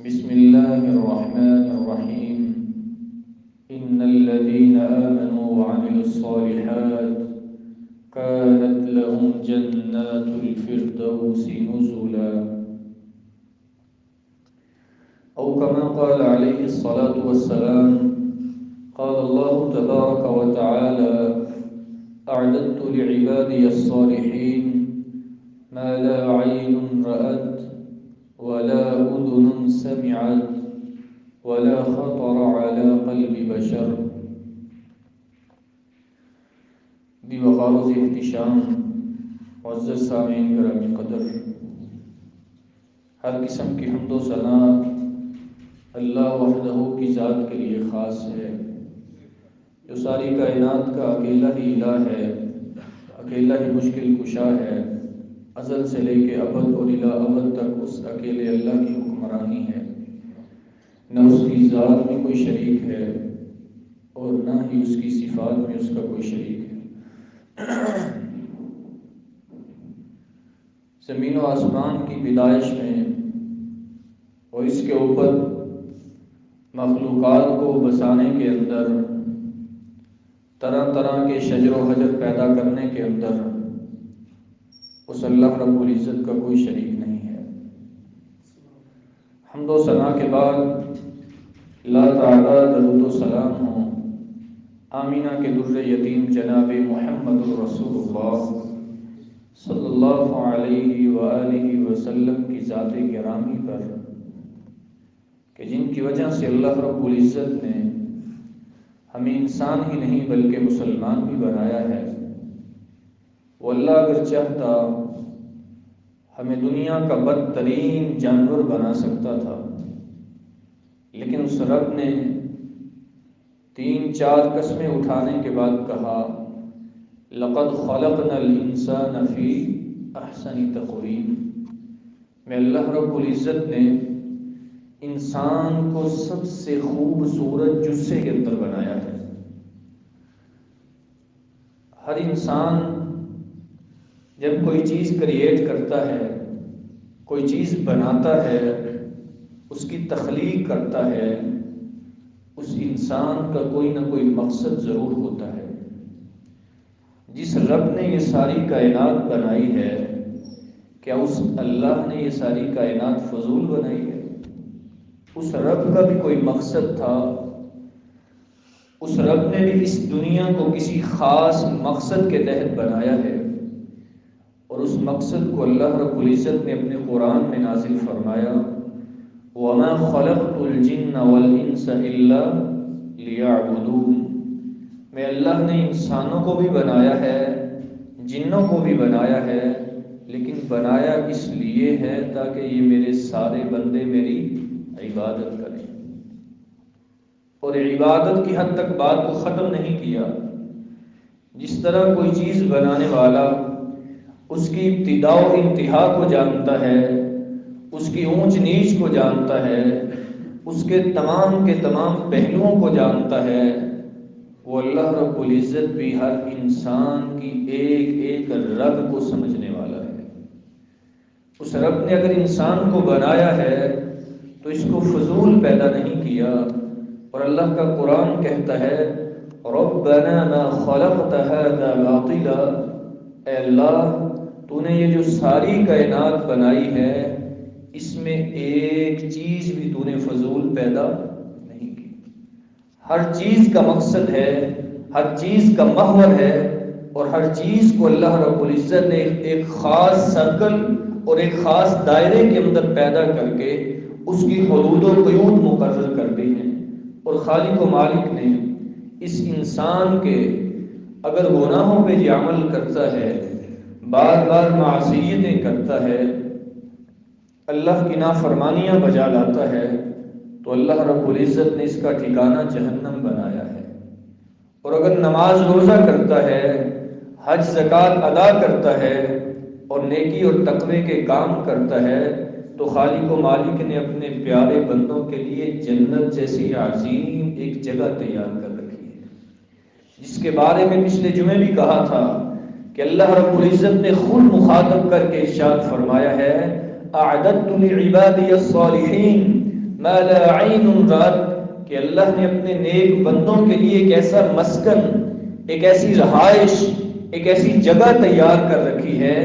بسم الله الرحمن الرحيم إن الذين آمنوا وعملوا الصالحات كانت لهم جنات الفردوس نزلا أو كما قال عليه الصلاة والسلام قال الله تبارك وتعالى أعددت لعبادي الصالحين ما لا عين رأت ولا أذن سمعت ولا خطر على قلب بشر. بوقار احتشام معزز سامعین گرامی قدر، ہر قسم کی حمد و ثنا اللہ وحدہ کی ذات کے لیے خاص ہے، جو ساری کائنات کا اکیلا ہی الہ ہے، اکیلا ہی مشکل کشا ہے، ازل سے لے کے ابد اور الی ابد تک اس اکیلے اللہ کی حکمرانی ہے، نہ اس کی ذات میں کوئی شریک ہے اور نہ ہی اس کی صفات میں اس کا کوئی شریک ہے۔ زمین و آسمان کی پیدائش میں اور اس کے اوپر مخلوقات کو بسانے کے اندر، طرح طرح کے شجر و حجر پیدا کرنے کے اندر اس اللہ رب العزت کا کوئی شریک نہیں ہے۔ حمد و ثنا کے بعد اللہ تعالیٰ درود و سلام ہوں آمینہ کے در یتیم جناب محمد رسول اللہ صلی اللہ علیہ وآلہ وسلم کی ذات گرامی پر، کہ جن کی وجہ سے اللہ رب العزت نے ہمیں انسان ہی نہیں بلکہ مسلمان بھی بنایا ہے۔ وہ اللہ اگر چاہتا ہمیں دنیا کا بدترین جانور بنا سکتا تھا، لیکن اس رب نے 3-4 قسمیں اٹھانے کے بعد کہا لَقَدْ خَلَقْنَا الْإِنسَانَ فِي أَحْسَنِ تَقْوِيمٍ۔ میں اللہ رب العزت نے انسان کو سب سے خوبصورت جثے کے اندر بنایا ہے۔ ہر انسان جب کوئی چیز کریٹ کرتا ہے، کوئی چیز بناتا ہے، اس کی تخلیق کرتا ہے، اس انسان کا کوئی نہ کوئی مقصد ضرور ہوتا ہے۔ جس رب نے یہ ساری کائنات بنائی ہے، کیا اس اللہ نے یہ ساری کائنات فضول بنائی ہے؟ اس رب کا بھی کوئی مقصد تھا۔ اس رب نے بھی اس دنیا کو کسی خاص مقصد کے تحت بنایا ہے، اور اس مقصد کو اللہ رب العزت نے اپنے قرآن میں نازل فرمایا وَمَا خَلَقْتُ الْجِنَّ وَالْإِنسَ إِلَّا لِيَعْبُدُونِ۔ میں اللہ نے انسانوں کو بھی بنایا ہے، جنوں کو بھی بنایا ہے، لیکن بنایا اس لیے ہے تاکہ یہ میرے سارے بندے میری عبادت کریں۔ اور عبادت کی حد تک بات کو ختم نہیں کیا۔ جس طرح کوئی چیز بنانے والا اس کی ابتدا و انتہا کو جانتا ہے، اس کی اونچ نیچ کو جانتا ہے، اس کے تمام پہلوؤں کو جانتا ہے، وہ اللہ رب العزت بھی ہر انسان کی ایک ایک رگ کو سمجھنے والا ہے۔ اس رب نے اگر انسان کو بنایا ہے تو اس کو فضول پیدا نہیں کیا، اور اللہ کا قرآن کہتا ہے رَبَّنَا مَا خَلَقْتَ هَذَا بَاطِلًا۔ اے اللہ، تو نے یہ جو ساری کائنات بنائی ہے، اس میں ایک چیز بھی تو نے فضول پیدا نہیں کی۔ ہر چیز کا مقصد ہے، ہر چیز کا محور ہے، اور ہر چیز کو اللہ رب العزت نے ایک خاص سرکل اور ایک خاص دائرے کے اندر پیدا کر کے اس کی حدود و قیود مقرر کر دی ہیں۔ اور خالق و مالک نے اس انسان کے اگر گناہوں پہ یہ عمل کرتا ہے، بار بار معصیتیں کرتا ہے، اللہ کی نافرمانیاں بجا لاتا ہے، تو اللہ رب العزت نے اس کا ٹھکانہ جہنم بنایا ہے۔ اور اگر نماز روزہ کرتا ہے، حج زکوٰۃ ادا کرتا ہے، اور نیکی اور تقوی کے کام کرتا ہے، تو خالق و مالک نے اپنے پیارے بندوں کے لیے جنت جیسی عظیم ایک جگہ تیار کر رکھی ہے، جس کے بارے میں پچھلے جمعے بھی کہا تھا کہ اللہ رب العزت نے خود مخاطب کر کے ارشاد فرمایا ہے اعددت لعبادی الصالحین، ما لا عین رأت، کہ اللہ نے اپنے نیک بندوں کے لیے ایک ایسا مسکن، ایک ایسی رہائش، ایک ایسی جگہ تیار کر رکھی ہے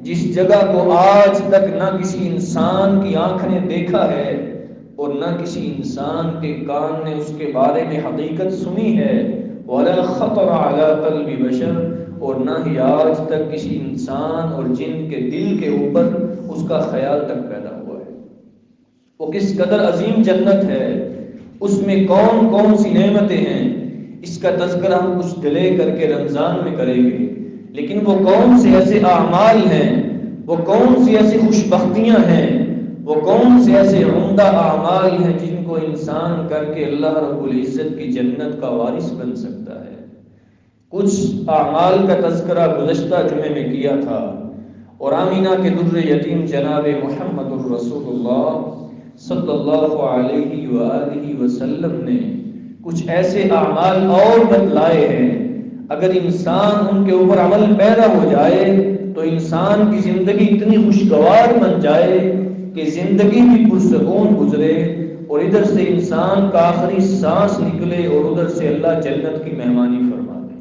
جس جگہ کو آج تک نہ کسی انسان کی آنکھ نے دیکھا ہے اور نہ کسی انسان کے کان نے اس کے بارے میں حقیقت سنی ہے، وَلَا خَطَرَ عَلَىٰ قَلْبِ بَشَرٍ، اور نہ ہی آج تک کسی انسان اور جن کے دل کے اوپر اس کا خیال تک پیدا ہوا ہے۔ وہ کس قدر عظیم جنت ہے، اس میں کون کون سی نعمتیں ہیں، اس کا تذکرہ ہم کچھ ڈلے کر کے رمضان میں کریں گے، لیکن وہ کون سے ایسے اعمال ہیں، وہ کون سی ایسی خوش بختیاں ہیں، وہ کون سے ایسے عمدہ اعمال ہیں جن کو انسان کر کے اللہ رب العزت کی جنت کا وارث بن سکتا ہے۔ کچھ اعمال کا تذکرہ گزشتہ جمعے میں کیا تھا، اور آمینہ کے در یتیم جناب محمد الرسول اللہ صلی اللہ علیہ وآلہ وسلم نے کچھ ایسے اعمال اور بتلائے ہیں، اگر انسان ان کے اوپر عمل پیدا ہو جائے تو انسان کی زندگی اتنی خوشگوار بن جائے کہ زندگی بھی پرسکون گزرے، اور ادھر سے انسان کا آخری سانس نکلے اور ادھر سے اللہ جنت کی مہمانی فرما دے۔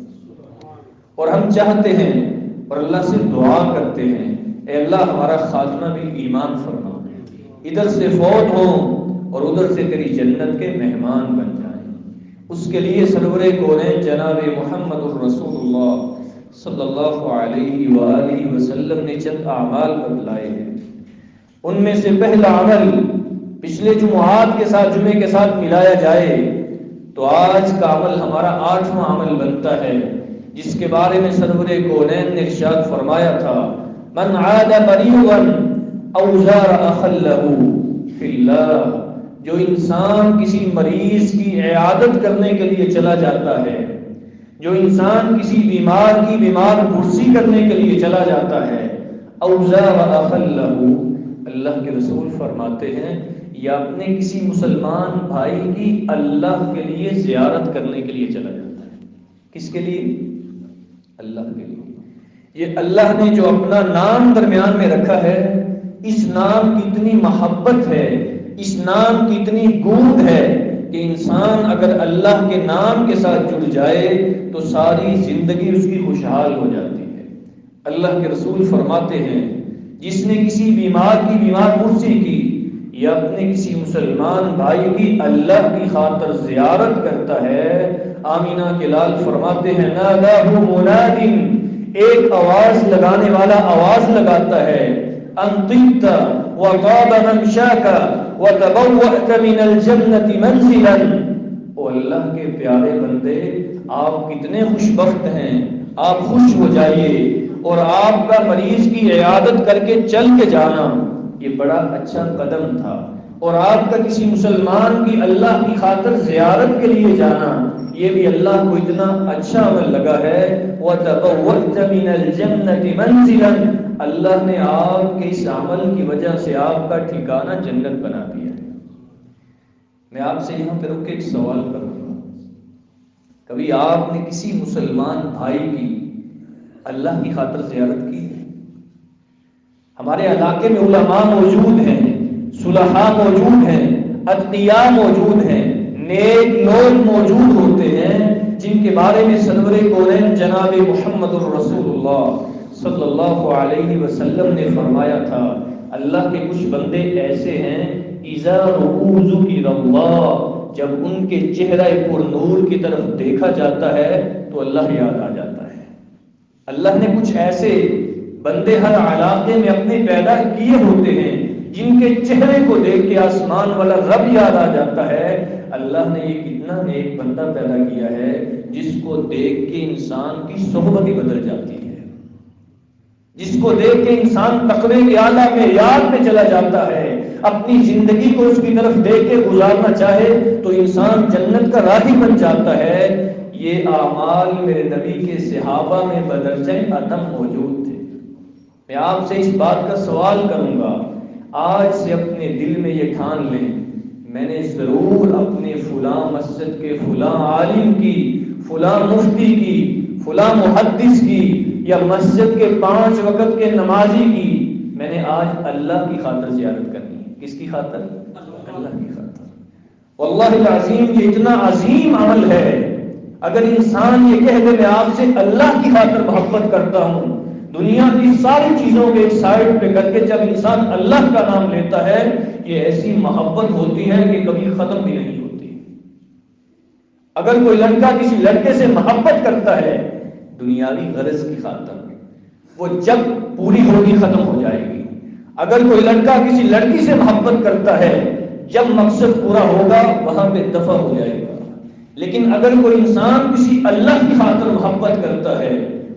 اور ہم چاہتے ہیں اور اللہ سے دعا کرتے ہیں، اے اللہ ہمارا خاتمہ بھی ایمان فرما، ادھر سے فوت ہوں اور ادھر سے تیری جنت کے مہمان بن جائیں۔ اس کے لیے سرور کونین جناب محمد الرسول اللہ صلی اللہ علیہ وآلہ وسلم نے چند اعمال بتلائے ہیں۔ ان میں سے پہلا عمل پچھلے جمعات کے ساتھ جمعے کے ساتھ ملایا جائے تو آج کا عمل ہمارا 8واں عمل بنتا ہے، جس کے بارے میں سرور کونین نے ارشاد فرمایا تھا، من عاد مریضا او زار اخا له فی اللہ، جو انسان کسی مریض کی عیادت کرنے کے لیے چلا جاتا ہے، جو انسان کسی بیمار کی بیمار پرسی کرنے کے لیے چلا جاتا ہے، او زار اخا له، اللہ کے رسول فرماتے ہیں یا اپنے کسی مسلمان بھائی کی اللہ کے لیے زیارت کرنے کے لیے چلا جاتا ہے۔ کس کے لیے؟ اللہ کے لیے۔ یہ اللہ نے جو اپنا نام درمیان میں رکھا ہے، اس نام کی اتنی محبت ہے، اس نام کی اتنی گونج ہے کہ انسان اگر اللہ کے نام کے ساتھ جڑ جائے تو ساری زندگی اس کی خوشحال ہو جاتی ہے۔ اللہ کے رسول فرماتے ہیں جس نے کسی بیمار کی بیمار پرسی کی یا اپنے کسی مسلمان بھائی کی اللہ کی خاطر زیارت کرتا ہے، آمینہ کے لال فرماتے ہیں ناداہ مناد، ایک آواز لگانے والا آواز لگاتا ہے، ان طبت وطاب ممشاک وتبوأت من الجنة منزلا، او اللہ کے پیارے بندے آپ کتنے خوش بخت ہیں، آپ خوش ہو جائیے، اور آپ کا مریض کی عیادت کر کے چل کے جانا یہ بڑا اچھا قدم تھا، اور آپ کا کسی مسلمان کی اللہ کی خاطر زیارت کے لیے جانا یہ بھی اللہ کو اتنا اچھا عمل لگا ہے۔ وَتَبَوَّأْتَ مِنَ الْجَنَّةِ مَنزِلًا، اللہ نے آپ کے اس عمل کی وجہ سے آپ کا ٹھکانہ جنت بنا دیا ہے۔ میں آپ سے یہاں پہ رک کے ایک سوال کروں گا، کبھی آپ نے کسی مسلمان بھائی کی اللہ کی خاطر زیارت کی؟ ہمارے علاقے میں علماء موجود ہیں، صلحاء موجود ہیں، اتقیاء موجود ہیں، نیک لوگ موجود ہوتے ہیں جن کے بارے میں سرور کونین جناب محمد الرسول اللہ صلی اللہ علیہ وسلم نے فرمایا تھا، اللہ کے کچھ بندے ایسے ہیں اذا رؤوا ذکر اللہ، جب ان کے چہرہ پر نور کی طرف دیکھا جاتا ہے تو اللہ یاد آ جاتا ہے۔ اللہ نے کچھ ایسے بندے ہر علاقے میں اپنے پیدا کیے ہوتے ہیں جن کے چہرے کو دیکھ کے آسمان والا رب یاد آ جاتا ہے۔ اللہ نے یہ کتنا نیک بندہ پیدا کیا ہے جس کو دیکھ کے انسان کی صحبت ہی بدل جاتی ہے، جس کو دیکھ کے انسان تقوی کے اعلیٰ معیار میں چلا جاتا ہے، اپنی زندگی کو اس کی طرف دیکھ کے گزارنا چاہے تو انسان جنت کا راہی بن جاتا ہے۔ یہ اعمال میرے نبی کے صحابہ میں بدرجہ عدم موجود تھے۔ میں آپ سے اس بات کا سوال کروں گا، آج سے اپنے دل میں یہ ٹھان لیں، میں نے ضرور اپنے فلاں مسجد کے فلاں عالم کی، فلاں مفتی کی، فلاں محدث کی، یا مسجد کے 5 وقت کے نمازی کی میں نے آج اللہ کی خاطر زیارت کرنی ہے۔ کس کی خاطر؟ اللہ کی خاطر. واللہ العظیم یہ اتنا عظیم عمل ہے. اگر انسان یہ کہہ دے میں آپ سے اللہ کی خاطر محبت کرتا ہوں، دنیا کی ساری چیزوں کے ایک سائڈ پہ کر کے جب انسان اللہ کا نام لیتا ہے، یہ ایسی محبت ہوتی ہے کہ کبھی ختم بھی نہیں ہوتی. اگر کوئی لڑکا کسی لڑکے سے محبت کرتا ہے دنیاوی غرض کی خاطر، وہ جب پوری ہوگی ختم ہو جائے گی. اگر کوئی لڑکا کسی لڑکی سے محبت کرتا ہے جب مقصد پورا ہوگا وہاں پہ دفع ہو جائے گا. لیکن اگر کوئی انسان کسی اللہ کی خاطر محبت کرتا ہے،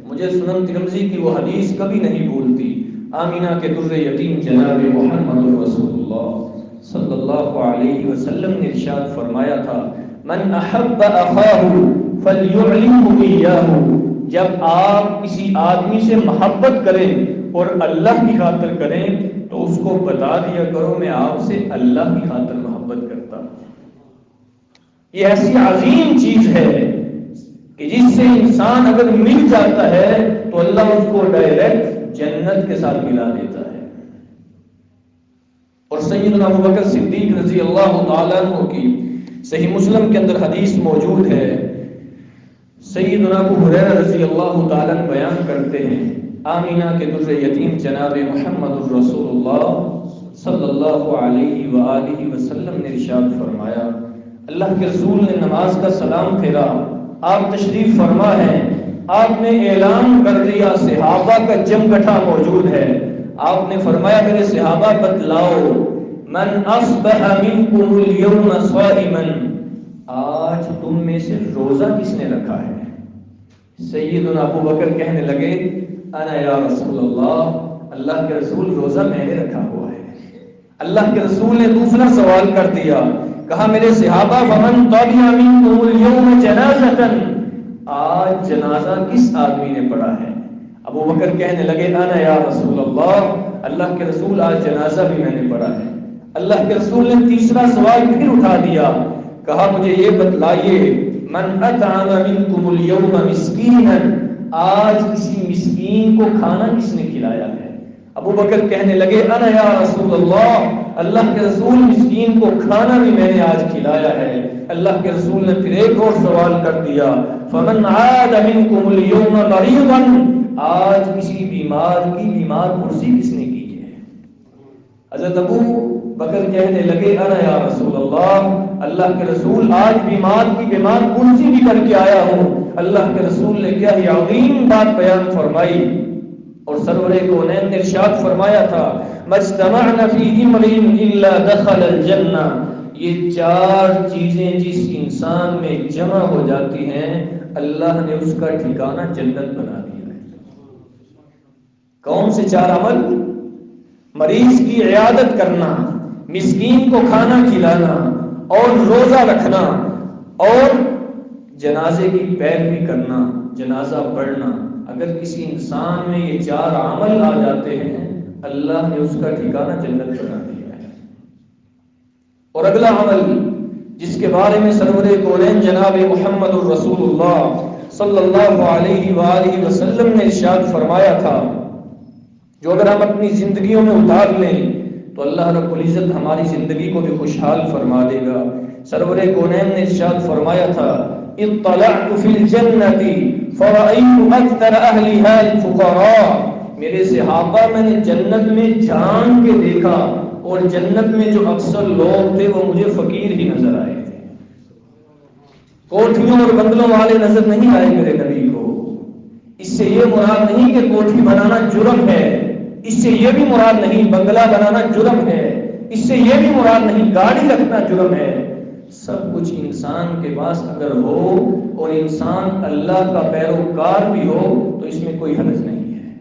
مجھے سنن ترمذی کی وہ حدیث کبھی نہیں بھولتی. آمینہ کے در یتیم جناب محمد رسول اللہ صلی اللہ علیہ وسلم نے ارشاد فرمایا تھا، من احب اخاہ فلیعلمہ ایاہ. جب آپ کسی آدمی سے محبت کریں اور اللہ کی خاطر کریں تو اس کو بتا دیا کرو میں آپ سے اللہ کی خاطر محبت کرتا ہوں. یہ ایسی عظیم چیز ہے کہ جس سے انسان اگر مل جاتا ہے تو اللہ اس کو ڈائریکٹ جنت کے ساتھ ملا دیتا ہے. اور سیدنا ابوبکر صدیق رضی اللہ تعالیٰ عنہ کی صحیح مسلم کے اندر حدیث موجود ہے. سیدنا ابو ہریرہ رضی اللہ تعالیٰ عنہ بیان کرتے ہیں، آمینہ کے در یتیم جناب محمد رسول اللہ صلی اللہ علیہ وآلہ وسلم نے ارشاد فرمایا، اللہ کے رسول نے نماز کا سلام پھیرا، آپ تشریف فرما ہیں، آپ نے اعلان کر دیا، صحابہ کا جمگٹھا موجود ہے. آپ نے فرمایا میرے صحابہ بتلاؤ، من اصبح منکم اليوم صائما، آج تم میں سے روزہ کس نے رکھا ہے؟ سیدنا ابو بکر کہنے لگے انا یا رسول اللہ کے رسول روزہ میں نے رکھا ہوا ہے. اللہ کے رسول نے دوسرا سوال کر دیا، کہا میرے صحابہ فمن طبع منکم اليوم جنازۃ، آج جنازہ کس آدمی نے پڑھا ہے؟ ابو بکر کہنے لگے انا یا رسول اللہ کے رسول آج جنازہ بھی میں نے پڑھا ہے. اللہ کے رسول نے تیسرا سوال پھر اٹھا دیا، کہا مجھے یہ بتلائیے من اطعم منکم اليوم مسکینا، آج کسی مسکین کو کھانا کس نے کھلایا ہے؟ ابو بکر کہنے لگے انا یا رسول اللہ کے رسول مسکین کو کھانا بھی میں نے آج کھلایا ہے. اللہ کے رسول نے پھر ایک اور سوال کر دیا، فمن عاد منکم اليوم مریضا، آج کسی بیمار کی بیمار پرسی کس نے کی ہے؟ حضرت ابو بکر کہنے لگے انا یا رسول اللہ کے رسول آج بیمار کی بیمار پرسی بھی کر کے آیا ہوں. اللہ کے رسول نے کیا ہی عظیم بات بیان فرمائی اور سرور کونین نے ارشاد فرمایا تھا، مجتمعنا فی امرئ الا دخل الجنہ. یہ چار چیزیں جس انسان میں جمع ہو جاتی ہیں اللہ نے اس کا ٹھکانہ جنت بنا دیا ہے. کون سے چار عمل؟ مریض کی عیادت کرنا، مسکین کو کھانا کھلانا اور روزہ رکھنا اور جنازے کی پیروی کرنا، جنازہ پڑھنا. اگر کسی انسان میں یہ چار عمل آ جاتے ہیں اللہ نے اس کا ٹھکانہ جنت بنا دیا ہے. اور اگلا عمل جس کے بارے میں سرور کونین جناب محمد الرسول اللہ صلی اللہ علیہ وآلہ وسلم نے ارشاد فرمایا تھا، جو اگر ہم اپنی زندگیوں میں اتار لیں تو اللہ رب العزت ہماری زندگی کو بھی خوشحال فرما دے گا. سرور کونین نے ارشاد فرمایا تھا، اطلعت فی الجنۃ فرأیت اکثر اہلها الفقراء. میرے صحابہ میں نے جنت میں جان کے دیکھا اور جنت میں جو اکثر لوگ تھے وہ مجھے فقیر ہی نظر آئے تھے. کوٹھیوں اور بنگلوں والے نظر نہیں آئے میرے نبی کو. اس سے یہ مراد نہیں کہ کوٹھی بنانا جرم ہے، اس سے یہ بھی مراد نہیں بنگلہ بنانا جرم ہے، اس سے یہ بھی مراد نہیں گاڑی رکھنا جرم ہے. سب کچھ انسان کے پاس اگر ہو اور انسان اللہ کا پیروکار بھی ہو تو اس میں کوئی حرج نہیں ہے.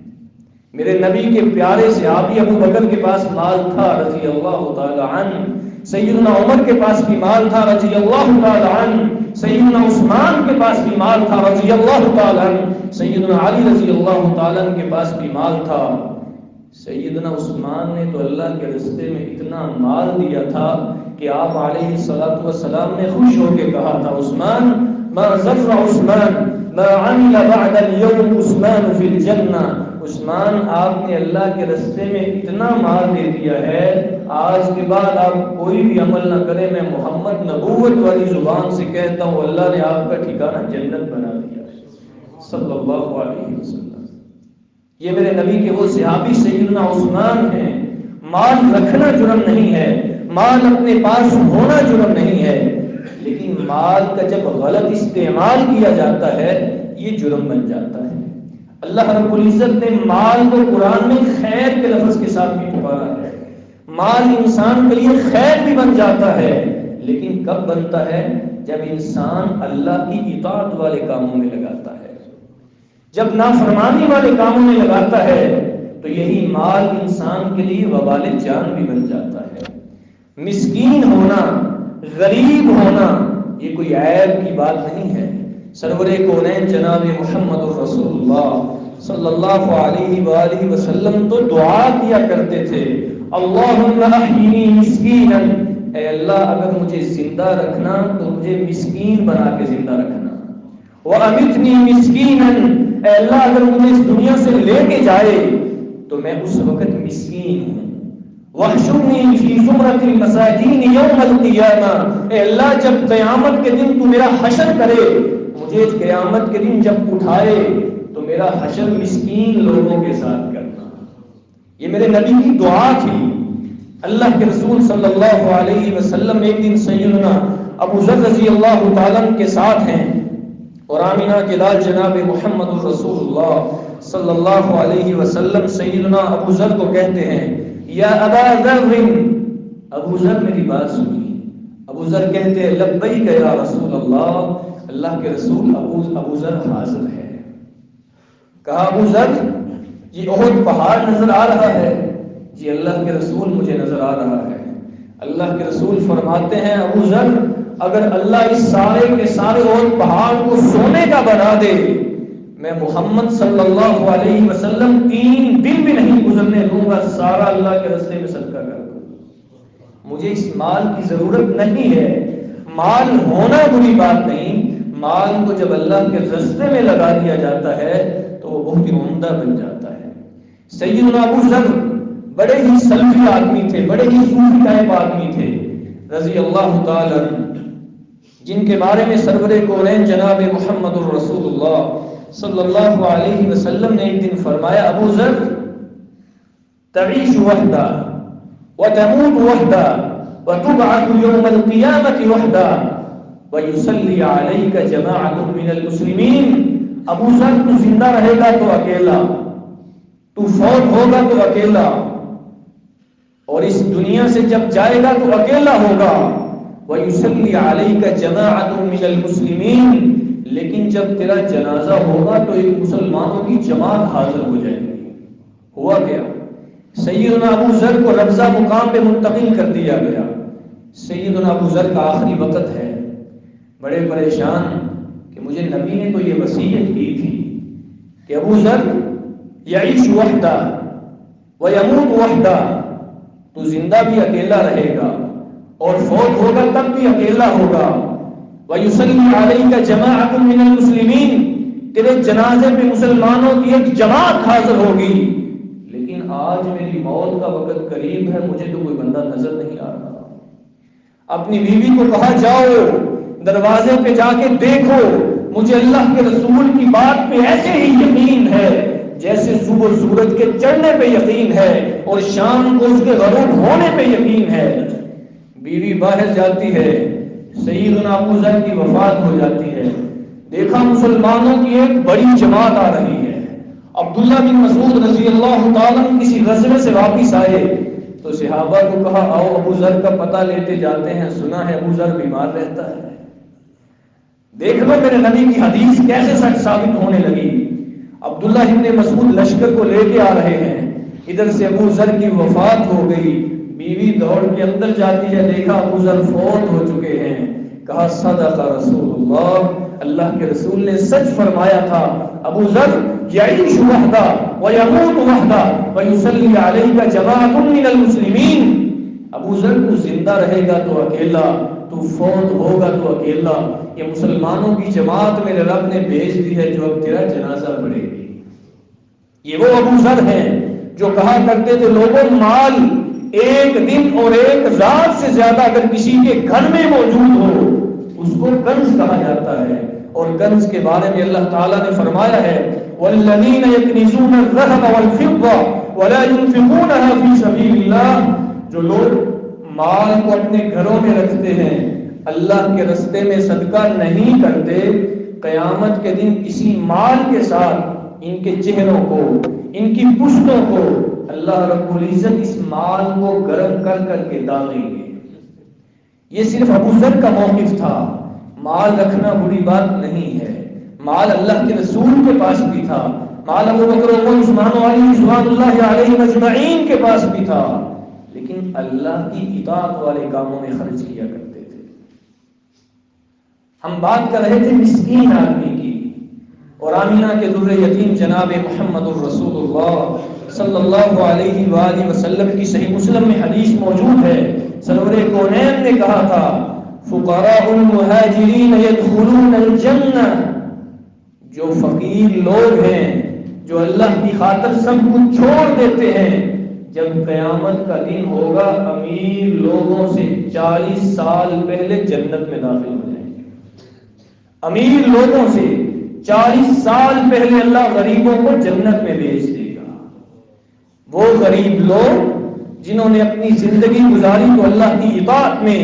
میرے نبی کے پیارے صحابی ابو بکر کے پاس مال تھا رضی اللہ تعالی عنہ، سیدنا عمر کے پاس بھی مال تھا رضی اللہ تعالی عنہ، سیدنا عثمان کے پاس بھی مال تھا رضی اللہ تعالی عنہ، سیدنا علی رضی اللہ تعالی عنہ کے پاس بھی مال تھا. سیدنا عثمان نے تو اللہ کے راستے میں اتنا مال دیا تھا کہ آپ علیہ الصلوۃ والسلام نے خوش ہو کے کہا تھا، عثمان ما ضر عثمان ما عمل بعد اليوم عثمان فی الجنہ. عثمان آپ نے اللہ کے راستے میں اتنا مال دے دیا ہے، آج کے بعد آپ کوئی بھی عمل نہ کریں، میں محمد نبوت والی زبان سے کہتا ہوں اللہ نے آپ کا ٹھکانہ جنت بنا دیا صلی اللہ علیہ وسلم۔ یہ میرے نبی کے وہ صحابی سیدنا عثمان ہیں۔ مال رکھنا جرم نہیں ہے، مال اپنے پاس ہونا جرم نہیں ہے، لیکن مال کا جب غلط استعمال کیا جاتا ہے یہ جرم بن جاتا ہے۔ اللہ رب العزت نے مال کو قرآن میں خیر کے لفظ کے ساتھ بھی پکارا ہے۔ مال انسان کے لیے خیر بھی بن جاتا ہے، لیکن کب بنتا ہے؟ جب انسان اللہ کی اطاعت والے کاموں میں لگاتا ہے، جب نافرمانی والے کاموں میں لگاتا ہے تو یہی مال انسان کے لیے وبال جان بھی بن جاتا ہے۔ مسکین ہونا، غریب ہونا یہ کوئی عیب کی بات نہیں ہے۔ سرور کونین جناب محمد رسول اللہ صلی اللہ علیہ وآلہ وسلم تو دعا کیا کرتے تھے، اللہم احیینی مسکینا، اے اللہ اگر مجھے زندہ رکھنا تو مجھے مسکین بنا کے زندہ رکھنا، وَأَمِتْنِي مِسْكِينًا، اے اللہ اگر مجھے اس دنیا سے لے کے جائے تو میں اس وقت مسکین ہوں، وَاحْشُرْنِي فِي زُمْرَةِ الْمَسَاكِينِ يَوْمَ الْقِيَامَةِ، اے اللہ جب قیامت کے دن تو میرا حشر کرے، مجھے قیامت کے دن جب اٹھائے تو میرا حشر مسکین لوگوں کے ساتھ کرنا۔ یہ میرے نبی کی دعا تھی۔ اللہ کے رسول صلی اللہ علیہ وسلم ایک دن سیدنا ابو ذر رضی اللہ تعالیٰ کے ساتھ ہیں اور آمینہ کے لال جناب محمد رسول اللہ صلی اللہ علیہ وسلم سیدنا ابو ذر کو کہتے ہیں، یا ابا ذر، ابو ذر میری بات سنیے۔ ابو ذر کہتے ہیں لبیک یا رسول اللہ، اللہ کے رسول ابو ذر حاضر ہے۔ کہا ابو ذر یہ احد پہاڑ نظر آ رہا ہے؟ جی اللہ کے رسول مجھے نظر آ رہا ہے۔ اللہ کے رسول فرماتے ہیں ابو ذر اگر اللہ اس سارے کے سارے احد پہاڑ کو سونے کا بنا دے، میں محمد صلی اللہ علیہ وسلم 3 دن بھی نہیں گزرنے دوں گا، سارا اللہ کے راستے میں صدقہ کر دوں۔ مجھے اس مال کی ضرورت نہیں ہے، مال ہونا بری بات نہیں، مال کو جب اللہ کے راستے میں لگا دیا جاتا ہے تو وہ بہت ہی عمدہ بن جاتا ہے۔ سیدنا ابو ذر بڑے ہی سلفی آدمی تھے، بڑے ہی صوفی ٹائپ آدمی تھے رضی اللہ تعالی عنہ، جن کے بارے میں سرور کونین جناب محمد الرسول اللہ صلی اللہ علیہ وسلم نے ایک دن فرمایا، ابو ذر تعیش وحدہ وتموت وحدہ وتبعث یوم القیامت وحدہ ویصلی علیک جماعت من المسلمین، ابو ذر تو زندہ رہے گا تو اکیلا، تو فوت ہوگا تو اکیلا، اور اس دنیا سے جب جائے گا تو اکیلا ہوگا، وَيُصَلِّ عَلَيْكَ جَمَاعَةٌ مِّنَ الْمُسْلِمِينَ، لیکن جب تیرا جنازہ ہوگا تو ایک مسلمانوں کی جماعت حاضر ہو جائے گی۔ ہوا کیا؟ سیدنا ابو ذر کو ربضہ مقام پہ منتقل کر دیا گیا۔ سیدنا ابو ذر کا آخری وقت ہے، بڑے پریشان کہ مجھے نبی نے تو یہ وصیت کی تھی کہ ابو ذر یعیش وحدہ ویموت وحدہ، تو زندہ بھی اکیلا رہے گا اور فوت ہوگا تب بھی اکیلا ہوگا، وَيُصَلِّ عَلَيْكَ جَمَاعَةٌ مِّنَ الْمُسْلِمِينَ، تیرے جنازے پہ مسلمانوں کی ایک جماعت حاضر ہوگی، لیکن آج میری موت کا وقت قریب ہے، مجھے تو کوئی بندہ نظر نہیں آ رہا۔ اپنی بیوی کو کہا جاؤ دروازے پہ جا کے دیکھو، مجھے اللہ کے رسول کی بات پہ ایسے ہی یقین ہے جیسے صبح سورج کے چڑھنے پہ یقین ہے اور شام کو اس کے غروب ہونے پہ یقین ہے۔ بیوی باہر جاتی ہے، سیدنا ابو ذر کی وفات ہو جاتی ہے، دیکھا مسلمانوں کی ایک بڑی جماعت آ رہی ہے۔ عبداللہ بن مسعود رضی اللہ تعالیٰ کسی غزوے سے واپس آئے تو صحابہ کو کہا آؤ ابو ذر کا پتہ لیتے جاتے ہیں، سنا ہے ابو ذر بیمار رہتا ہے، دیکھ لو میرے نبی کی حدیث کیسے سچ ثابت ہونے لگی۔ عبداللہ ابن مسعود لشکر کو لے کے آ رہے ہیں، ادھر سے ابو ذر کی وفات ہو گئی، بیوی دوڑ کے اندر جاتی ہے، دیکھا ابو ذر فوت ہو چکے ہیں، کہا صدق رسول اللہ، اللہ کے رسول نے سچ فرمایا تھا، ابو ذر یعیش وحدہ ویموت وحدہ ویصلی علیک جماعۃ من المسلمین، ابو ذر تو زندہ رہے گا تو اکیلا، تو فوت ہوگا تو اکیلا، یہ مسلمانوں کی جماعت میرے رب نے بھیج دی ہے جو اب تیرا جنازہ پڑھے گی۔ یہ وہ ابو ذر ہیں جو کہا کرتے تھے لوگوں مال ایک دن اور ایک رات سے زیادہ اگر کسی کے گھر میں موجود ہو اس کو کنز کہا جاتا ہے. اور کنز کے بارے میں اللہ تعالیٰ نے فرمایا ہے وَالَّذِينَ يَكْنِزُونَ الذَّهَبَ وَالْفِضَّةَ وَلَا يُنْفِقُونَهَا فِي سَبِيلِ اللَّهِ. جو لوگ مال کو اپنے گھروں میں رکھتے ہیں اللہ کے راستے میں صدقہ نہیں کرتے, قیامت کے دن اسی مال کے ساتھ ان کے چہروں کو, ان کی پشتوں کو اللہ رب العزت اس مال کو گرم کر کر کے ڈالیں گے. یہ صرف ابو ذر کا موقف تھا. مال رکھنا بری بات نہیں ہے, مال اللہ کے رسول کے پاس بھی تھا, مال ابو بکر و عمر عثمان و علی رضوان اللہ علیہم اجمعین کے پاس بھی تھا, لیکن اللہ کی اطاعت والے کاموں میں خرچ کیا کرتے تھے. ہم بات کر رہے تھے مسکین آدمی کی, اور آمینہ کے در یتیم جناب محمد الرسول اللہ صلی اللہ علیہ وآلہ وسلم کی صحیح مسلم میں حدیث موجود ہے. سرور کونین نے کہا تھا فقراء المہاجرین يدخلون الجنہ. جو فقیر لوگ ہیں جو اللہ کی خاطر سب کچھ چھوڑ دیتے ہیں, جب قیامت کا دن ہوگا امیر لوگوں سے 40 سال پہلے جنت میں داخل ہو جائیں گے. امیر لوگوں سے 40 سال پہلے اللہ غریبوں کو جنت میں بھیج دے گا. وہ غریب لوگ جنہوں نے اپنی زندگی گزاری تو اللہ کی اطاعت میں,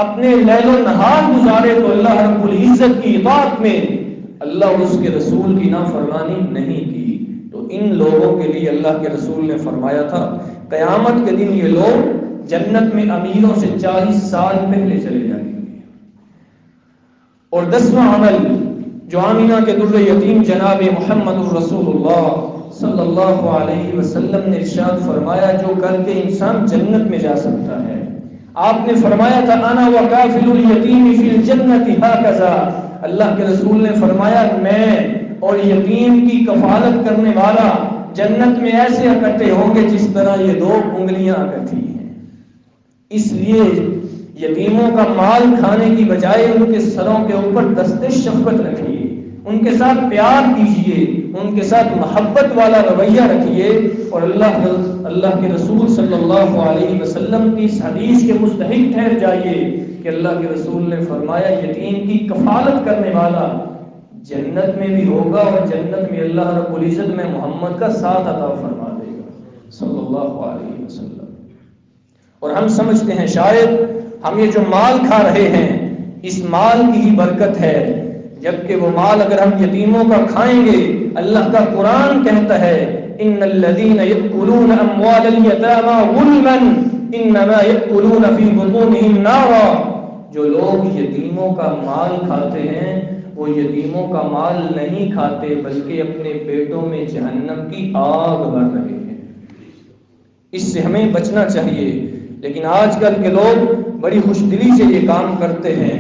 اپنے لیل و نہار گزارے تو اللہ رب العزت کی اطاعت میں, اللہ اور اس کے رسول کی نافرمانی نہیں کی, تو ان لوگوں کے لیے اللہ کے رسول نے فرمایا تھا قیامت کے دن یہ لوگ جنت میں امیروں سے 40 سال پہلے چلے جائیں گے. اور 10واں عمل جو آمینہ کے در یتیم جناب محمد الرسول اللہ صلی اللہ علیہ وسلم نے ارشاد فرمایا جو کر کے انسان جنت میں جا سکتا ہے, آپ نے فرمایا تھا انا وکافل الیتیم فی الجنۃ ہکذا. اللہ کے رسول نے فرمایا میں اور یتیم کی کفالت کرنے والا جنت میں ایسے اکٹھے ہوں گے جس طرح یہ 2 انگلیاں اکٹھی ہیں. اس لیے یتیموں کا مال کھانے کی بجائے ان کے سروں کے اوپر دست شفقت رکھیے, ان کے ساتھ پیار کیجیے, ان کے ساتھ محبت والا رویہ رکھیے. اور اللہ کے رسول صلی اللہ علیہ وسلم کی اس حدیث کے مستحق ٹھہر جائیے کہ اللہ کے رسول نے فرمایا یتیم کی کفالت کرنے والا جنت میں بھی ہوگا اور جنت میں اللہ رب العزت میں محمد کا ساتھ عطا فرما دے گا صلی اللہ علیہ وسلم. اور ہم سمجھتے ہیں شاید ہم یہ جو مال کھا رہے ہیں اس مال کی ہی برکت ہے, جبکہ وہ مال اگر ہم یتیموں کا کھائیں گے, اللہ کا قرآن کہتا ہے ان الذين يأكلون اموال اليتامى ظلما انما يأكلون في بطونهم نارا. جو لوگ یتیموں کا مال کھاتے ہیں وہ یتیموں کا مال نہیں کھاتے بلکہ اپنے پیٹوں میں جہنم کی آگ بھر رہے ہیں. اس سے ہمیں بچنا چاہیے. لیکن آج کل کے لوگ بڑی خوش دلی سے یہ کام کرتے ہیں.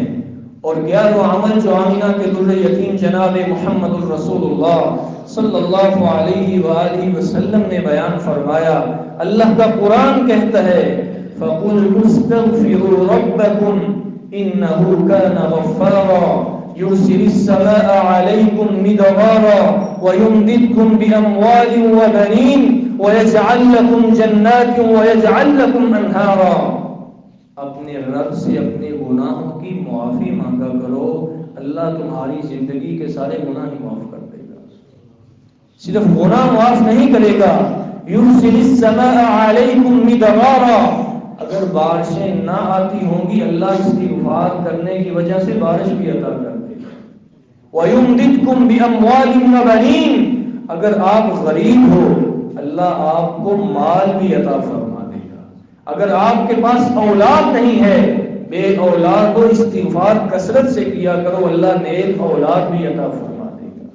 اور 11واں عمل جو آمینہ کے در یتیم جناب محمد الرسول اللہ صلی اللہ علیہ وآلہ وسلم نے بیان فرمایا, اللہ کا قرآن کہتا ہے فَقُلْ اسْتَغْفِرُوا رَبَّكُمْ إِنَّهُ كَانَ غَفَّارًا يُرْسِلِ السَّمَاءَ عَلَيْكُمْ مِدْرَارًا وَيُمْدِدْكُمْ بِأَمْوَالٍ وَبَنِينَ وَيَجْعَلْ لَكُمْ جَنَّاتٍ وَيَجْعَلْ لَكُمْ أَنْهَارًا. اپنے رب سے اپنے گناہوں کی معافی مانگا کرو, اللہ تمہاری زندگی کے سارے گناہ ہی معاف کر دے گا. صرف گناہ معاف نہیں کرے گا, یرسل السماء علیکم مدرارا, اگر بارشیں نہ آتی ہوں گی اللہ استغفار کرنے کی وجہ سے بارش بھی عطا کر دے گا. وَيُمْدِدْكُمْ بِأَمْوَالٍ وَبَنِينَ, اگر آپ غریب ہو اللہ آپ کو مال بھی عطا فرما دے گا. اگر آپ کے پاس اولاد نہیں ہے بے اولاد کو استغفار کثرت سے کیا کرو, اللہ نیک اولاد بھی عطا فرما دے گا.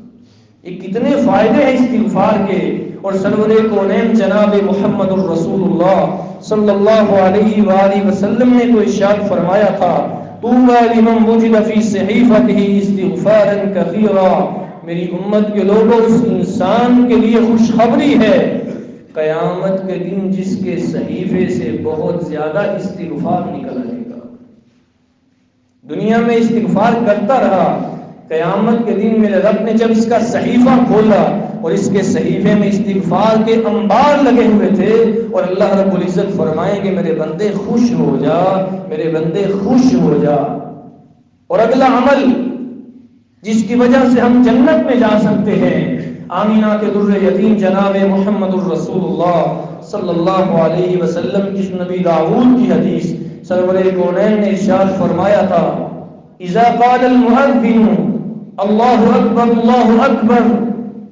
یہ کتنے فائدے ہیں استغفار کے. اور سرور کونین جناب محمد الرسول اللہ صلی اللہ علیہ وآلہ وسلم نے تو ارشاد فرمایا تھا طوبی لمن وجد فی صحیفته استغفارا کثیرا. میری امت کے لوگوں اس انسان کے لیے خوشخبری ہے قیامت کے دن جس کے صحیفے سے بہت زیادہ استغفار نکل آئے گا. دنیا میں استغفار کرتا رہا قیامت کے دن میرے رب نے جب اس کا صحیفہ کھولا اور اس کے صحیفے میں استغفار کے انبار لگے ہوئے تھے، اور اللہ رب العزت فرمائیں گے میرے بندے خوش ہو جا، میرے بندے خوش ہو جا۔ اور اگلا عمل جس کی وجہ سے ہم جنت میں جا سکتے ہیں، آمینہ کے در یتیم جناب محمد الرسول اللہ صلی اللہ علیہ وسلم کی نبی داؤد کی حدیث، سرور کونین نے ارشاد فرمایا تھا، اذا قال المؤذن اللہ اکبر اللہ اکبر،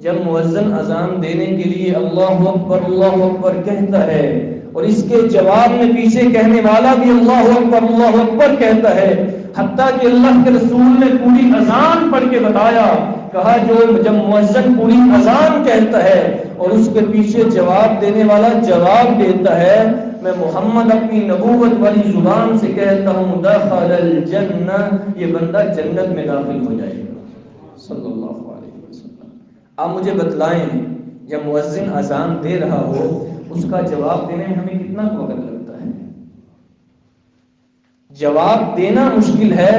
جب مؤذن اذان دینے کے لیے اللہ اکبر کہتا ہے اور اس کے جواب میں پیچھے کہنے والا بھی اللہ اکبر کہتا ہے، حتیٰ کہ اللہ کے رسول نے پوری اذان پڑھ کے بتایا، کہا جو جب مؤذن پوری اذان کہتا ہے اور اس کے پیچھے جواب دینے والا جواب دیتا ہے، میں محمد اپنی نبوت والی زبان سے کہتا ہوں دخل الجنہ، یہ بندہ جنت میں داخل ہو جائے گا صلی اللہ علیہ وسلم۔ آپ مجھے بتلائیں جب مؤذن اذان دے رہا ہو اس کا جواب دینے میں ہمیں کتنا وقت لگتا ہے؟ جواب دینا مشکل ہے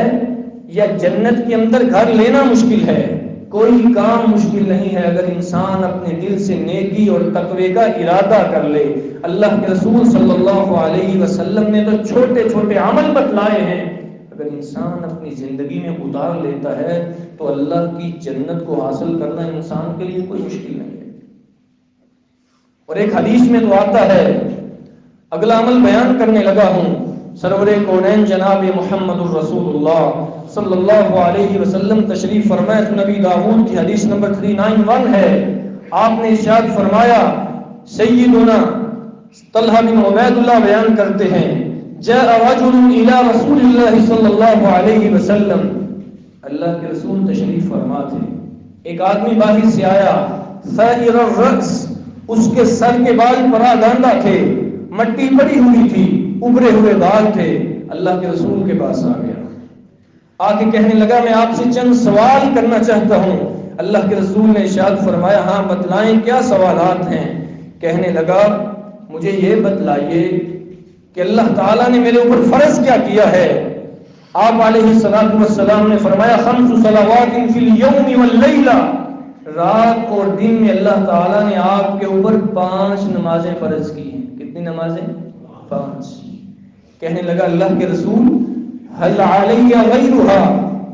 یا جنت کے اندر گھر لینا مشکل ہے؟ کوئی کام مشکل نہیں ہے اگر انسان اپنے دل سے نیکی اور تقوی کا ارادہ کر لے۔ اللہ کے رسول صلی اللہ علیہ وسلم نے تو چھوٹے چھوٹے عمل بتلائے ہیں، اگر انسان اپنی زندگی میں اتار لیتا ہے تو اللہ کی جنت کو حاصل کرنا انسان کے لیے کوئی مشکل نہیں ہے۔ اور ایک حدیث میں تو آتا ہے، اگلا عمل بیان کرنے لگا ہوں، سرور کونین جناب محمد الرسول اللہ صلی اللہ علیہ وسلم تشریف فرمائے، نبی داؤد کی حدیث نمبر 391 ہے۔ آپ نے ارشاد فرمایا، سیدنا طلحہ بن عبید اللہ بیان کرتے ہیں، جاء رجل الى رسول اللہ صلی اللہ علیہ وسلم، اللہ کے رسول تشریف فرما تھے، ایک آدمی باہر سے آیا، ثائر الرأس، اس کے سر کے بال پراگاندہ تھے، مٹی پڑی ہوئی تھی، ابھرے ہوئے بال تھے، اللہ کے رسول کے پاس آ گیا، آ کے کہنے لگا میں آپ سے چند سوال کرنا چاہتا ہوں۔ اللہ کے رسول نے ارشاد فرمایا، ہاں بتلائیں کیا سوالات ہیں؟ کہنے لگا مجھے یہ بتلائیے کہ اللہ تعالیٰ نے میرے اوپر فرض کیا کیا ہے؟ آپ علیہ السلام نے فرمایا، خمس صلوات فی اليوم واللیلہ، رات اور دن میں اللہ تعالیٰ نے آپ کے اوپر 5 نمازیں فرض کی ہیں۔ کتنی نمازیں؟ 5۔ کہنے لگا اللہ کے رسول، حل علی غیرہا،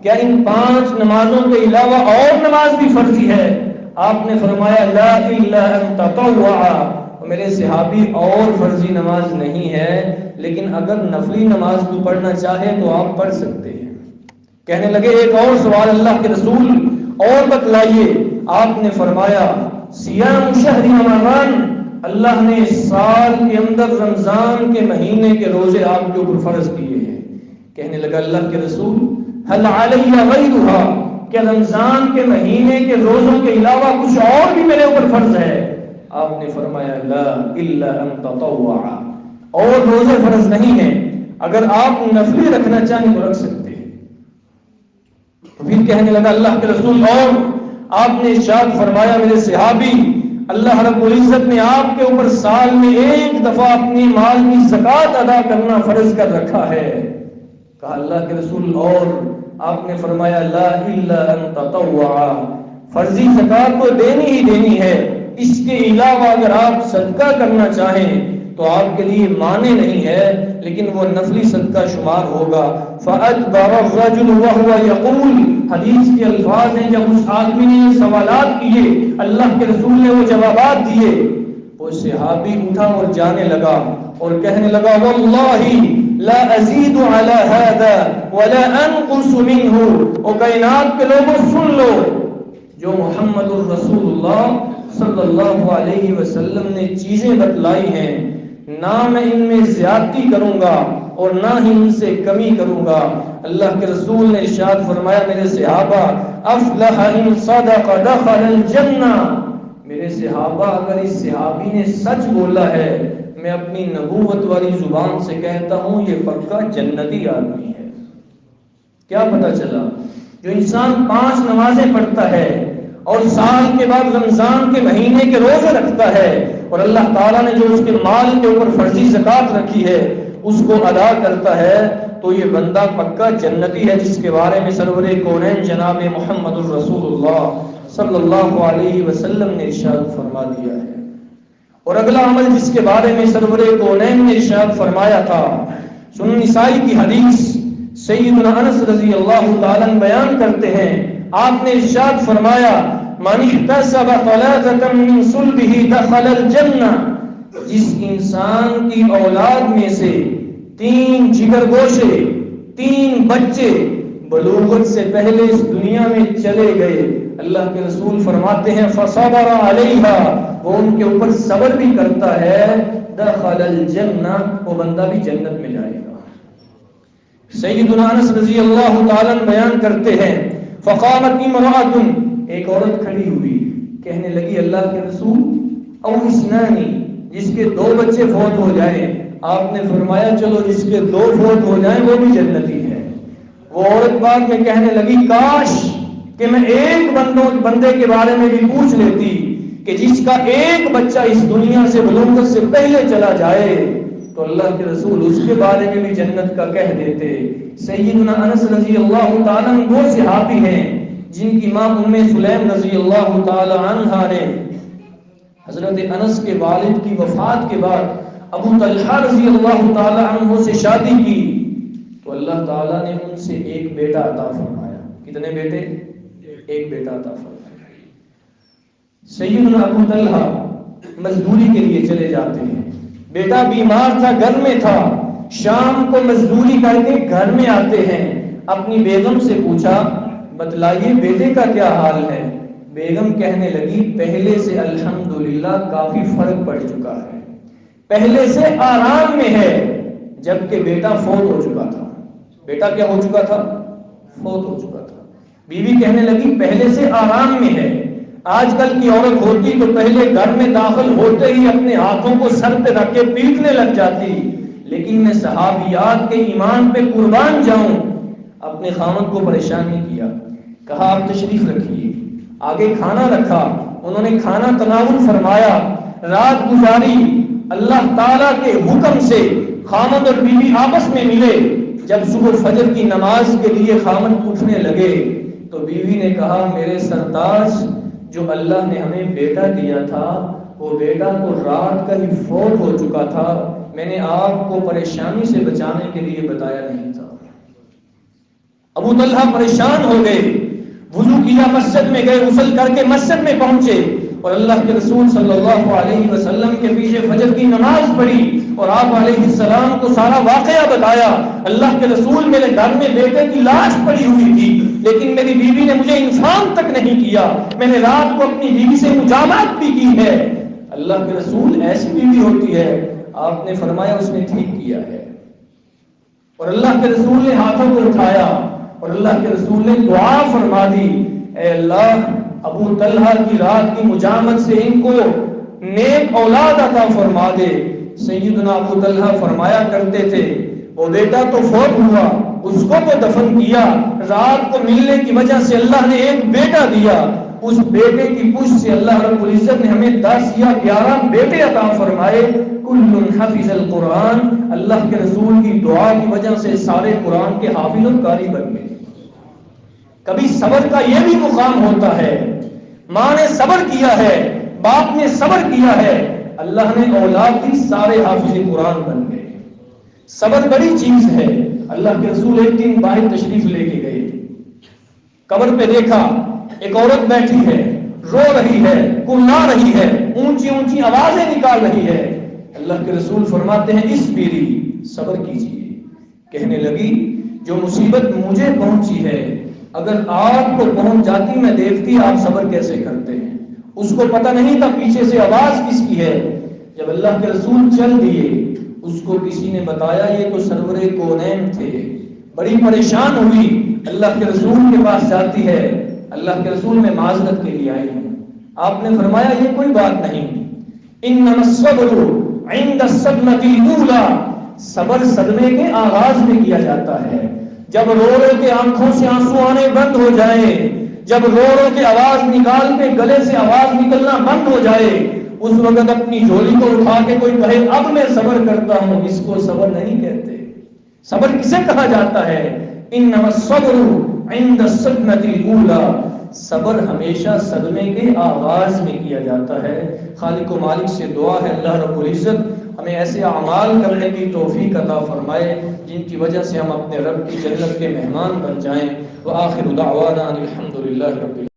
کیا ان 5 نمازوں کے علاوہ اور نماز بھی فرضی ہے؟ آپ نے فرمایا لا الا ان تطوعا، میرے صحابی اور فرضی نماز نہیں ہے، لیکن اگر نفلی نماز تو پڑھنا چاہے تو آپ پڑھ سکتے ہیں۔ کہنے لگے ایک اور سوال اللہ کے رسول اور بتلائیے۔ آپ نے فرمایا صیام شہر رمضان، اللہ نے سال کے اندر رمضان کے مہینے کے روزے آپ کے اوپر فرض کیے ہیں۔ کہنے لگا اللہ کے رسول حل علی غیرہا، کیا رمضان کے مہینے کے روزوں کے علاوہ کچھ اور بھی میرے اوپر فرض ہے؟ آپ نے فرمایا لا الا ان تطوعا، اور روزے فرض نہیں ہیں، اگر آپ نفلی رکھنا چاہیں تو رکھ سکتے ہیں۔ تو پھر کہنے لگا اللہ کے رسول اور؟ آپ نے ارشاد فرمایا میرے صحابی، اللہ رب العزت نے آپ کے اوپر سال میں ایک دفعہ اپنی مال کی زکوٰۃ ادا کرنا فرض کر رکھا ہے۔ کہا اللہ کے رسول اور؟ آپ نے فرمایا لا الا ان تطوعا، فرضی زکوٰۃ تو دینی ہی دینی ہے، اس کے علاوہ اگر آپ صدقہ کرنا چاہیں تو آپ کے لیے مانے نہیں ہے، لیکن وہ نفلی صدقہ شمار ہوگا۔ فَأَدْبَرَ الرَّجُلُ وَهُوَ يَقُولُ، حدیث کے الفاظ ہیں جب اس آدمی نے یہ سوالات کیے، اللہ کے رسول نے وہ جوابات دیے، وہ صحابی اٹھا اور جانے لگا اور کہنے لگا وَاللَّهِ لا ازید علی هذا ولا انقص منه، او کائنات کے لوگوں سن لو، جو محمد الرسول اللہ صلی اللہ علیہ وسلم نے چیزیں بتلائی ہیں، نہ میں ان میں زیادتی کروں گا اور نہ ہی ان سے کمی کروں گا۔ اللہ کے رسول نے ارشاد فرمایا میرے صحابہ افلح ان صدق دخل الجنہ، میرے صحابہ اگر اس صحابی نے سچ بولا ہے، میں اپنی نبوت والی زبان سے کہتا ہوں یہ پکا جنتی آدمی ہے۔ کیا پتہ چلا؟ جو انسان 5 نمازیں پڑھتا ہے اور سال کے بعد رمضان کے مہینے کے روزے رکھتا ہے اور اللہ تعالیٰ نے جو اس کے مال کے اوپر فرضی زکوٰۃ رکھی ہے اس کو ادا کرتا ہے، تو یہ بندہ پکا جنتی ہے، جس کے بارے میں سرور کونین جناب محمد الرسول اللہ صلی اللہ علیہ وسلم نے ارشاد فرما دیا ہے۔ اور اگلا عمل جس کے بارے میں سرور کونین نے ارشاد فرمایا تھا، سنن نسائی کی حدیث سیدنا انس رضی اللہ تعالیٰ بیان کرتے ہیں، آپ نے ارشاد فرمایا من احتسب ثلاثة من صلبه دخل الجنہ، جس انسان کی اولاد میں سے 3 جگر گوشے، 3 بچے بلوغت سے پہلے اس دنیا میں چلے گئے، اللہ کے رسول فرماتے ہیں فصبر علیہا، وہ ان کے اوپر صبر بھی کرتا ہے، دخل الجنہ، وہ بندہ بھی جنت میں جائے گا۔ سیدنا انس رضی اللہ تعالیٰ بیان کرتے ہیں فقامت امرأۃ، ایک عورت کھڑی ہوئی، کہنے لگی اللہ کے رسول او اثنانی، جس کے 2 بچے فوت ہو جائیں، آپ نے فرمایا چلو جس کے 2 فوت ہو جائیں وہ بھی جنتی ہے۔ وہ عورت بعد میں کہنے لگی کاش کہ میں ایک بندے کے بارے میں بھی پوچھ لیتی کہ جس کا ایک بچہ اس دنیا سے بلوغت سے پہلے چلا جائے تو اللہ کے رسول اس کے بارے میں بھی جنت کا کہہ دیتے۔ سیدنا انس رضی اللہ تعالیٰ وہ صحابی ہیں جن کی ماں ام سلیم رضی اللہ تعالی عنہا نے حضرت انس کے والد کی وفات کے بعد ابو طلحہ رضی اللہ تعالی عنہ سے شادی کی تو اللہ تعالیٰ نے ان سے ایک بیٹا عطا فرمایا۔ کتنے بیٹے؟ ایک بیٹا عطا فرمایا۔ سیدنا ابو طلحہ مزدوری کے لیے چلے جاتے ہیں، بیٹا بیمار تھا، گھر میں تھا، شام کو مزدوری کر کے گھر میں آتے ہیں، اپنی بیگم سے پوچھا بتلائیے بیٹے کا کیا حال ہے؟ بیگم کہنے لگی پہلے سے الحمدللہ کافی فرق پڑ چکا ہے، پہلے سے آرام میں ہے، جبکہ بیٹا فوت ہو چکا تھا۔ بیٹا کیا ہو چکا تھا؟ فوت ہو چکا تھا۔ بیوی کہنے لگی پہلے سے آرام میں ہے۔ آج کل کی عورت ہوتی تو پہلے گھر میں داخل ہوتے ہی اپنے ہاتھوں کو سر پہ رکھ کے پیٹنے لگ جاتی، لیکن میں صحابیات کے ایمان پہ قربان جاؤں، اپنے خاوند کو پریشان نہیں کیا، کہا آپ تشریف رکھیے، آگے کھانا رکھا، انہوں نے کھانا تناول فرمایا، رات گزاری، اللہ تعالیٰ کے حکم سے خاوند اور بیوی آپس میں ملے۔ جب صبح فجر کی نماز کے لیے خاوند اٹھنے لگے تو بیوی نے کہا میرے سرتاج، جو اللہ نے ہمیں بیٹا دیا تھا وہ بیٹا تو رات کا ہی فوت ہو چکا تھا، میں نے آپ کو پریشانی سے بچانے کے لیے بتایا نہیں تھا۔ ابو طلحہ پریشان ہو گئے، وضو کیا، مسجد میں گئے، غسل کر کے مسجد میں پہنچے اور اللہ کے رسول صلی اللہ علیہ وسلم کے پیچھے فجر کی نماز پڑھی اور آپ علیہ السلام کو سارا واقعہ بتایا۔ اللہ کے رسول میرے گھر میں بیٹے کی لاش پڑی ہوئی تھی، لیکن میری بیوی نے مجھے انفام تک نہیں کیا، میں نے رات کو اپنی بیوی سے مجاملت بھی کی ہے۔ اللہ کے رسول ایسی بیوی ہوتی ہے، آپ نے فرمایا اس نے ٹھیک کیا ہے۔ اور اللہ کے رسول نے ہاتھوں کو اٹھایا اور اللہ کے رسول نے دعا فرما دی، اے اللہ ابو طلحہ کی رات کی مجامت سے ان کو نیک اولاد عطا فرما دے۔ سیدنا ابو طلحہ فرمایا کرتے تھے وہ بیٹا تو فوت ہوا، اس کو تو دفن کیا، رات کو ملنے کی وجہ سے اللہ نے ایک بیٹا دیا، اس بیٹے کی پشت سے اللہ رب العزت نے ہمیں 10 یا 11 بیٹے عطا فرمائے۔ کل حفظ القرآن، اللہ کے رسول کی دعا کی وجہ سے سارے قرآن کے حافظ و قاری بن گئے۔ کبھی صبر کا یہ بھی مقام ہوتا ہے، ماں نے صبر کیا ہے، باپ نے صبر کیا ہے، اللہ نے اولاد دی، سارے حافظ قرآن بن گئے۔ صبر بڑی چیز ہے۔ اللہ کے رسول ایک دن باہر تشریف لے کے گئے، قبر پہ دیکھا ایک عورت بیٹھی ہے، رو رہی ہے، کڑلا رہی ہے، اونچی اونچی آوازیں نکال رہی ہے۔ اللہ کے رسول فرماتے ہیں اس بیری صبر کیجیے۔ کہنے لگی جو مصیبت مجھے پہنچی ہے اگر آپ کو پہنچ جاتی میں دیکھتی آپ صبر کیسے کرتے ہیں۔ اس کو پتہ نہیں تھا پیچھے سے آواز کس کی ہے۔ جب اللہ کے رسول چل دیے اس کو کسی نے بتایا یہ تو سرور کونین تھے، بڑی پریشان ہوئی، اللہ کے رسول کے پاس جاتی ہے، اللہ کے رسول میں معذرت کے لیے آئی ہوں۔ آپ نے فرمایا یہ کوئی بات نہیں، انما الصبر عند الصدمۃ الاولى، صبر صدمے کے آغاز میں کیا جاتا ہے۔ جب رو رو کے آنکھوں سے آنسو آنے بند ہو جائیں، جب رو رو کے آواز نکال کے گلے سے آواز نکلنا بند ہو جائے، اس وقت اپنی جھولی کو اٹھا کے کوئی کہے اب میں صبر کرتا ہوں، اس کو صبر نہیں کہتے۔ صبر کسے کہا جاتا ہے؟ انما الصبر عند الصدمۃ الاولى، صبر ہمیشہ صدمے کے آغاز میں کیا جاتا ہے۔ خالق و مالک سے دعا ہے اللہ رب العزت ہمیں ایسے اعمال کرنے کی توفیق عطا فرمائے جن کی وجہ سے ہم اپنے رب کی جنت کے مہمان بن جائیں۔ وآخر دعوانا الحمد للہ رب العالمین۔